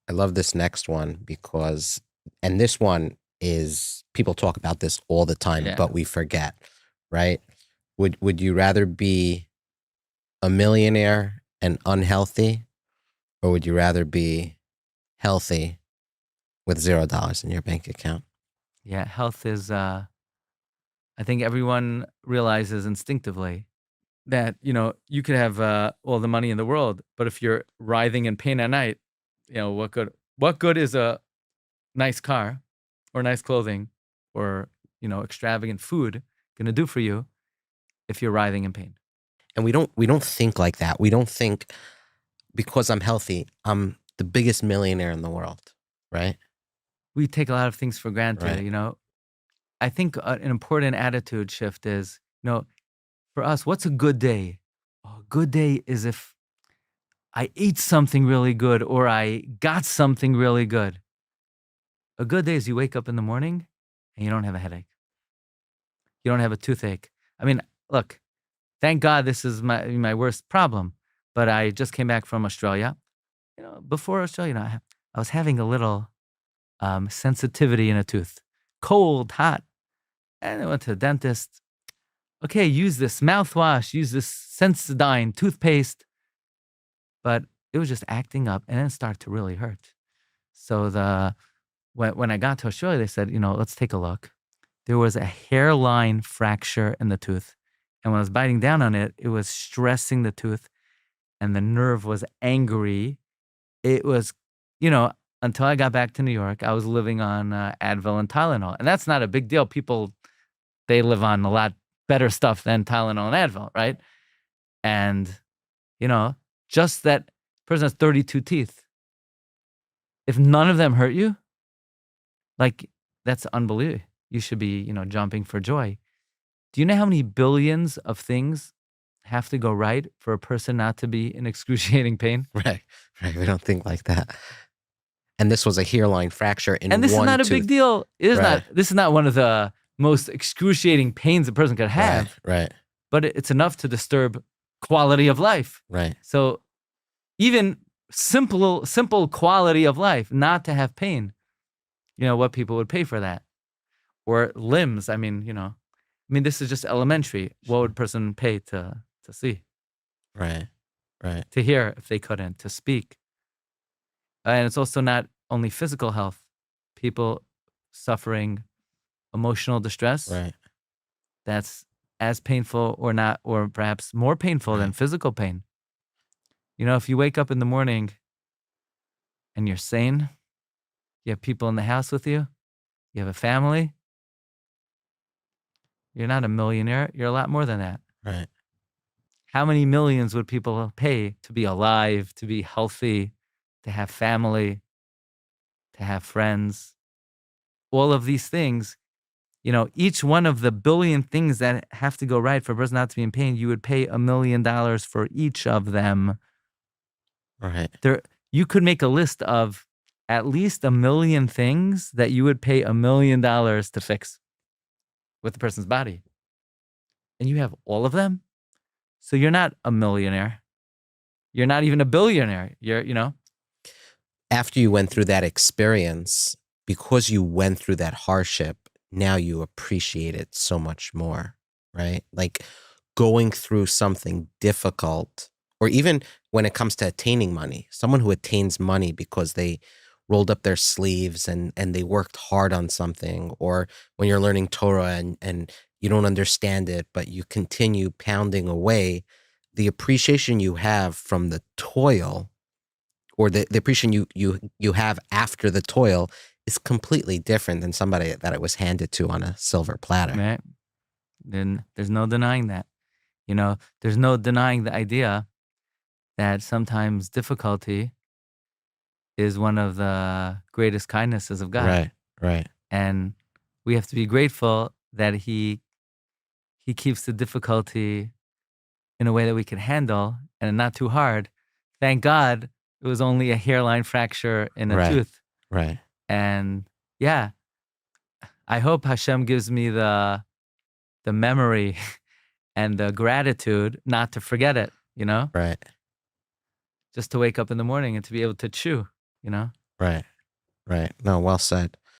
I love this next one because, and this one is, people talk about this all the time, Yeah. but we forget, right? Would you rather be a millionaire and unhealthy, or would you rather be healthy with $0 in your bank account? Yeah, health is, I think everyone realizes instinctively that, you could have all the money in the world, but if you're writhing in pain at night, what good is a nice car or nice clothing or, extravagant food going to do for you if you're writhing in pain? And we don't think like that. We don't think, because I'm healthy, I'm the biggest millionaire in the world, right? We take a lot of things for granted, Right. I think an important attitude shift is, for us, what's a good day? A good day is if I ate something really good or I got something really good. A good day is you wake up in the morning and you don't have a headache. You don't have a toothache. I mean, look, thank God this is my worst problem. But I just came back from Australia. Before Australia, I was having a little sensitivity in a tooth, cold, hot, and I went to the dentist. Okay, use this mouthwash, use this Sensodyne toothpaste, but it was just acting up, and then it started to really hurt. So when I got to Australia, they said, let's take a look. There was a hairline fracture in the tooth, and when I was biting down on it, it was stressing the tooth, and the nerve was angry. It was, until I got back to New York, I was living on Advil and Tylenol, and that's not a big deal. People, they live on a lot better stuff than Tylenol and Advil, right? And, just that person has 32 teeth. If none of them hurt you, like, that's unbelievable. You should be, jumping for joy. Do you know how many billions of things have to go right for a person not to be in excruciating pain? Right. We don't think like that. And this was a hairline fracture in one tooth. And this is not a big deal. It is Right. not. This is not one of the most excruciating pains a person could have. Right. But it's enough to disturb quality of life. Right. So even simple quality of life, not to have pain, what people would pay for that. Or limbs. I mean, this is just elementary. What would a person pay to see? Right. To hear if they couldn't, to speak. And it's also not only physical health. People suffering emotional distress. Right. That's as painful or not, or perhaps more painful than physical pain. If you wake up in the morning and you're sane, you have people in the house with you, you have a family, you're not a millionaire, you're a lot more than that. Right. How many millions would people pay to be alive, to be healthy, to have family, to have friends? All of these things, each one of the billion things that have to go right for a person not to be in pain, you would pay $1 million for each of them. Right. You could make a list of at least 1 million things that you would pay $1 million to fix with the person's body. And you have all of them? So you're not a millionaire. You're not even a billionaire. You're. After you went through that experience, because you went through that hardship, now you appreciate it so much more, right? Like going through something difficult, or even when it comes to attaining money, someone who attains money because they rolled up their sleeves and they worked hard on something, or when you're learning Torah and you don't understand it, but you continue pounding away, the appreciation you have from the toil, or the appreciation you have after the toil, is completely different than somebody that it was handed to on a silver platter. Right. Then there's no denying that. There's no denying the idea that sometimes difficulty is one of the greatest kindnesses of God. Right. And we have to be grateful that he keeps the difficulty in a way that we can handle and not too hard. Thank God it was only a hairline fracture in a tooth. Right. And yeah, I hope Hashem gives me the memory and the gratitude not to forget it, Right. Just to wake up in the morning and to be able to chew, Right. Right. No, well said.